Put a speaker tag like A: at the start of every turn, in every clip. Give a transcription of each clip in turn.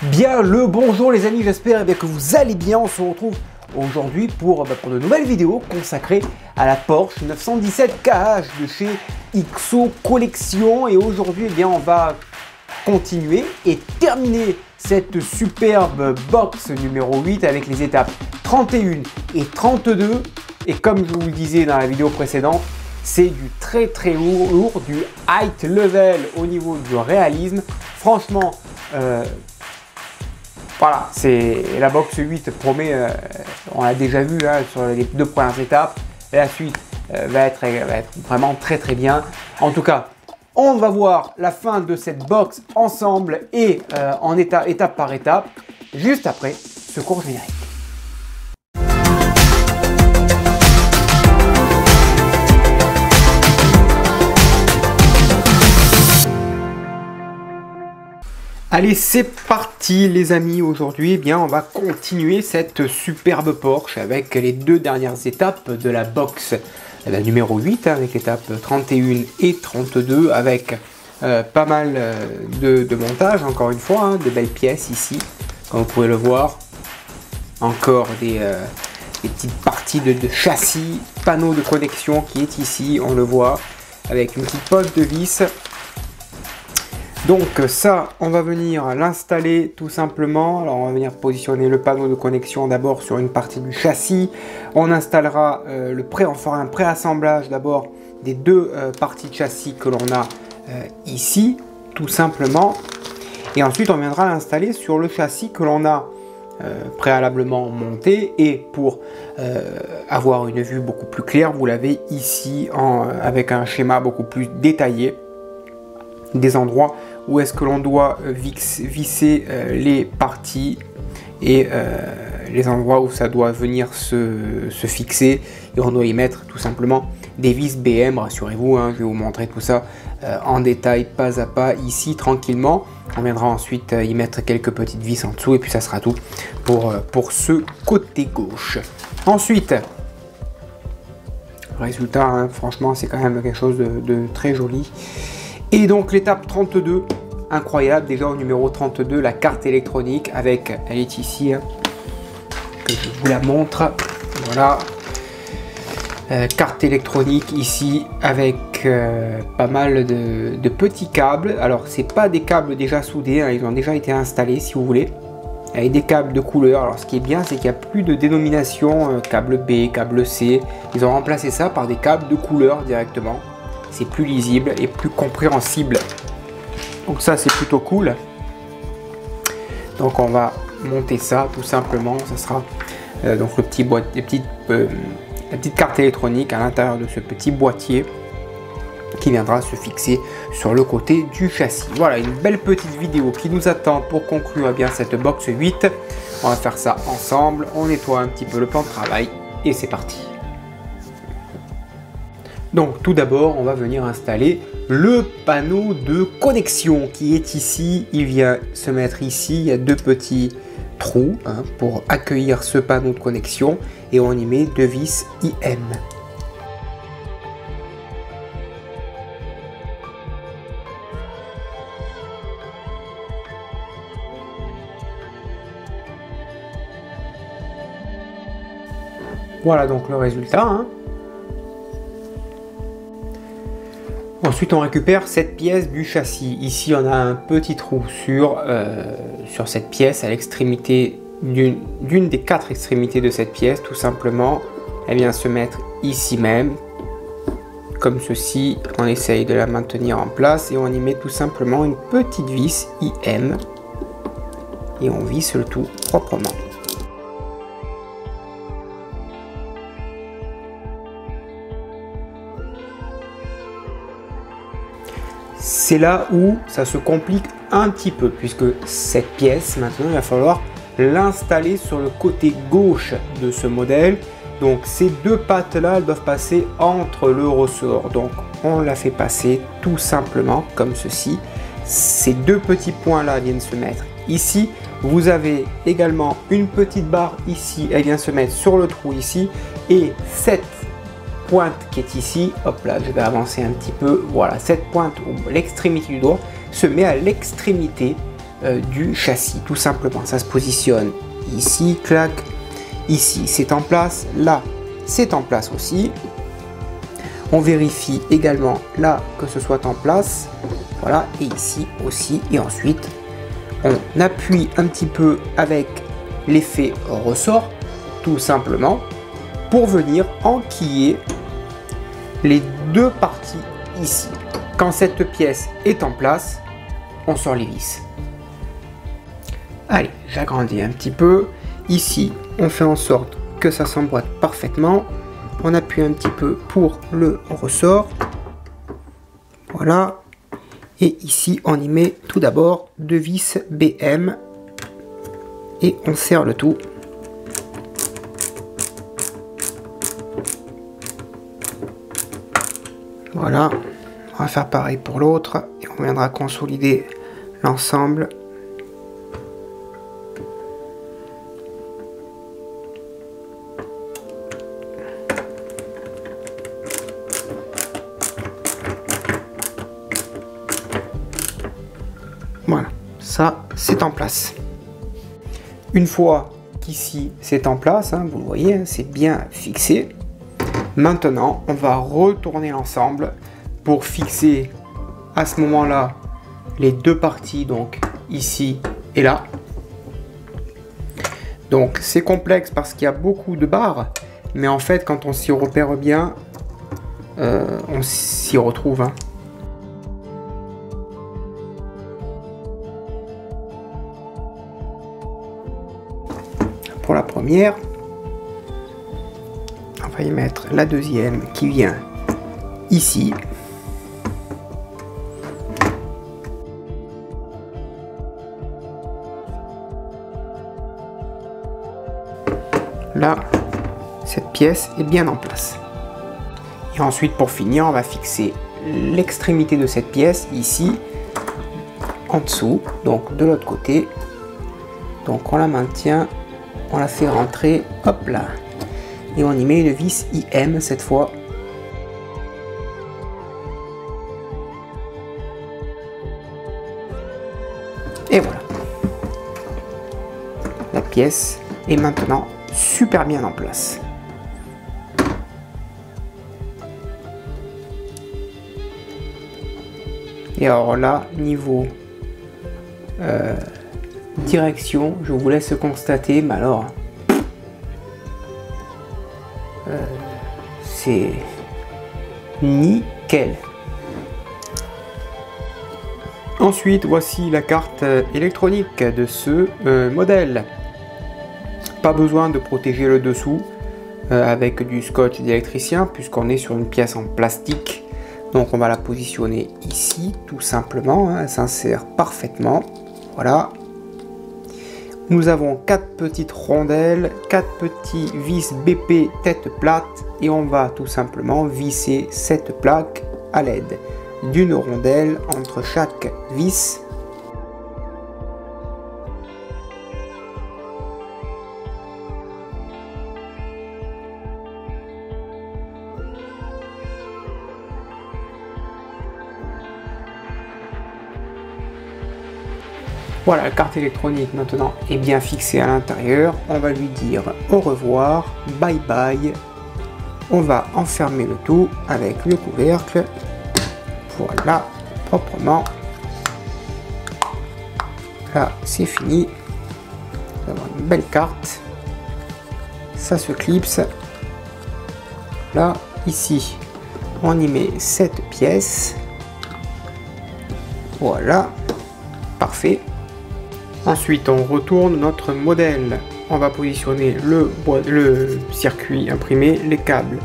A: Bien le bonjour les amis, j'espère que vous allez bien. On se retrouve aujourd'hui pour de nouvelles vidéos consacrées à la Porsche 917 KH de chez XO Collection. Et aujourd'hui on va continuer et terminer cette superbe box numéro 8 avec les étapes 31 et 32. Et comme je vous le disais dans la vidéo précédente, c'est du très lourd, du high level au niveau du réalisme. Franchement, voilà, c'est la box 8 promet, on l'a déjà vu hein, sur les deux premières étapes. La suite va être vraiment très bien. En tout cas, on va voir la fin de cette box ensemble et en étape par étape, juste après ce court générique. Allez, c'est parti les amis. Aujourd'hui, on va continuer cette superbe Porsche avec les deux dernières étapes de la box numéro 8, avec l'étape 31 et 32, avec pas mal de montage, encore une fois, hein, de belles pièces ici, comme vous pouvez le voir. Encore des petites parties de châssis, panneau de connexion qui est ici, on le voit, avec une petite poche de vis. Donc ça, on va venir l'installer tout simplement. Alors on va venir positionner le panneau de connexion d'abord sur une partie du châssis. On installera on fera un préassemblage d'abord des deux parties de châssis que l'on a ici, tout simplement. Et ensuite on viendra l'installer sur le châssis que l'on a préalablement monté. Et pour avoir une vue beaucoup plus claire, vous l'avez ici avec un schéma beaucoup plus détaillé des endroits où est-ce que l'on doit visser les parties et les endroits où ça doit venir se fixer, et on doit y mettre tout simplement des vis BM. Rassurez-vous, hein, je vais vous montrer tout ça en détail, pas à pas, ici tranquillement. On viendra ensuite y mettre quelques petites vis en dessous et puis ça sera tout pour ce côté gauche. Ensuite, le résultat, hein, franchement, c'est quand même quelque chose de très joli. Et donc l'étape 32, incroyable, déjà au numéro 32, la carte électronique avec, elle est ici, hein, que je vous la montre, voilà, carte électronique ici avec pas mal de petits câbles. Alors c'est pas des câbles déjà soudés, hein, ils ont déjà été installés si vous voulez, avec des câbles de couleur. Alors ce qui est bien, c'est qu'il n'y a plus de dénomination câble B, câble C, ils ont remplacé ça par des câbles de couleur directement. C'est plus lisible et plus compréhensible. Donc ça, c'est plutôt cool. Donc on va monter ça tout simplement. Ça sera donc la petite carte électronique à l'intérieur de ce petit boîtier qui viendra se fixer sur le côté du châssis. Voilà, une belle petite vidéo qui nous attend pour conclure bien cette box 8. On va faire ça ensemble. On nettoie un petit peu le plan de travail et c'est parti. Donc tout d'abord, on va venir installer le panneau de connexion qui est ici. Il vient se mettre ici. Il y a deux petits trous hein, pour accueillir ce panneau de connexion et on y met deux vis IM. Voilà donc le résultat. Hein. Ensuite, on récupère cette pièce du châssis. Ici, on a un petit trou sur cette pièce, à l'extrémité d'une des quatre extrémités de cette pièce, tout simplement. Elle vient se mettre ici même, comme ceci. On essaye de la maintenir en place et on y met tout simplement une petite vis IM et on visse le tout proprement. C'est là où ça se complique un petit peu, puisque cette pièce, maintenant, il va falloir l'installer sur le côté gauche de ce modèle. Donc ces deux pattes-là, elles doivent passer entre le ressort. Donc on la fait passer tout simplement comme ceci. Ces deux petits points-là viennent se mettre ici. Vous avez également une petite barre ici, elle vient se mettre sur le trou ici. Et cette pointe qui est ici, hop là, je vais avancer un petit peu, voilà, cette pointe ou l'extrémité du doigt se met à l'extrémité du châssis, tout simplement. Ça se positionne ici, clac, ici c'est en place, là c'est en place aussi. On vérifie également là que ce soit en place, voilà, et ici aussi, et ensuite on appuie un petit peu avec l'effet ressort, tout simplement, pour venir enquiller les deux parties ici. Quand cette pièce est en place, on sort les vis. Allez, j'agrandis un petit peu. Ici, on fait en sorte que ça s'emboîte parfaitement. On appuie un petit peu pour le ressort. Voilà. Et ici, on y met tout d'abord deux vis BM. Et on serre le tout. Voilà. On va faire pareil pour l'autre. Et on viendra consolider l'ensemble. Voilà, ça c'est en place. Une fois qu'ici c'est en place, hein, vous le voyez, hein, c'est bien fixé. Maintenant, on va retourner l'ensemble pour fixer à ce moment-là les deux parties, donc ici et là. Donc c'est complexe parce qu'il y a beaucoup de barres, mais en fait quand on s'y repère bien, on s'y retrouve. Hein. Pour la première, on va y mettre la deuxième qui vient ici. Là, cette pièce est bien en place. Et ensuite, pour finir, on va fixer l'extrémité de cette pièce ici, en dessous, donc de l'autre côté. Donc on la maintient. On la fait rentrer, hop là, et on y met une vis IM cette fois. Et voilà. La pièce est maintenant super bien en place. Et alors là, niveau direction, je vous laisse constater, mais alors c'est nickel. Ensuite, voici la carte électronique de ce modèle. Pas besoin de protéger le dessous avec du scotch d'électricien puisqu'on est sur une pièce en plastique. Donc on va la positionner ici tout simplement, hein, elle s'insère parfaitement. Voilà. Nous avons 4 petites rondelles, 4 petits vis BP tête plate et on va tout simplement visser cette plaque à l'aide d'une rondelle entre chaque vis. Voilà, la carte électronique maintenant est bien fixée à l'intérieur. On va lui dire au revoir, bye bye. On va enfermer le tout avec le couvercle. Voilà, proprement. Là, c'est fini. On va avoir une belle carte. Ça se clipse. Là, ici, on y met cette pièce. Voilà, parfait. Ensuite, on retourne notre modèle. On va positionner le circuit imprimé, les câbles.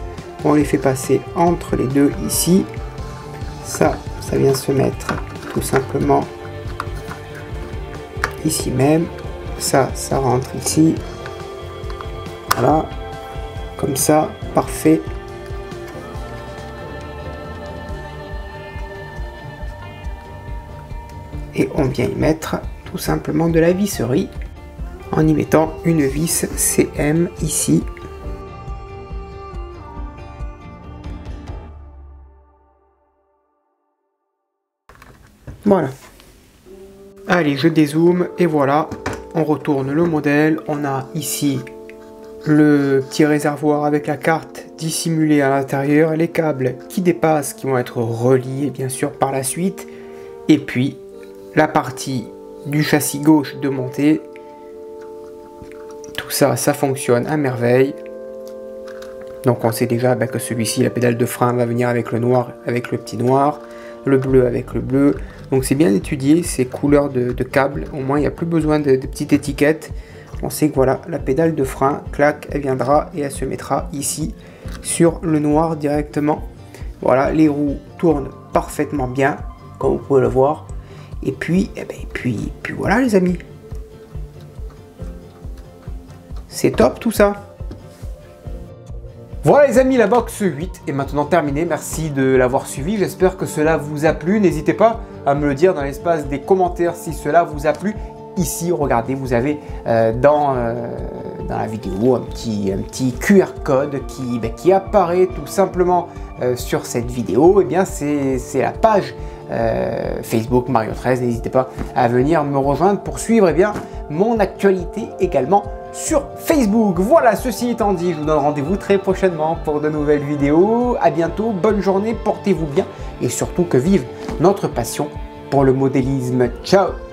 A: On les fait passer entre les deux ici. Ça vient se mettre tout simplement ici même. Ça rentre ici. Voilà. Comme ça, parfait. Et on vient y mettre tout simplement de la visserie en y mettant une vis CM ici. Voilà. Allez, je dézoome et voilà, on retourne le modèle. On a ici le petit réservoir avec la carte dissimulée à l'intérieur, les câbles qui dépassent, qui vont être reliés bien sûr par la suite, et puis la partie du châssis gauche de montée. Tout ça, ça fonctionne à merveille. Donc on sait déjà que celui-ci, la pédale de frein va venir avec le noir, avec le petit noir, le bleu avec le bleu. Donc c'est bien étudié ces couleurs de câbles, au moins il n'y a plus besoin de petites étiquettes. On sait que voilà, la pédale de frein, clac, elle viendra et elle se mettra ici sur le noir directement. Voilà, les roues tournent parfaitement bien, comme vous pouvez le voir. Et puis, puis voilà les amis. C'est top tout ça. Voilà les amis, la box 8 est maintenant terminée. Merci de l'avoir suivi. J'espère que cela vous a plu. N'hésitez pas à me le dire dans l'espace des commentaires si cela vous a plu. Ici, regardez, vous avez dans la vidéo un petit QR code qui apparaît tout simplement sur cette vidéo. Et bien, c'est la page Facebook Mario 13. N'hésitez pas à venir me rejoindre pour suivre mon actualité également sur Facebook. Voilà, ceci étant dit, je vous donne rendez-vous très prochainement pour de nouvelles vidéos. À bientôt, bonne journée, portez-vous bien et surtout que vive notre passion pour le modélisme. Ciao!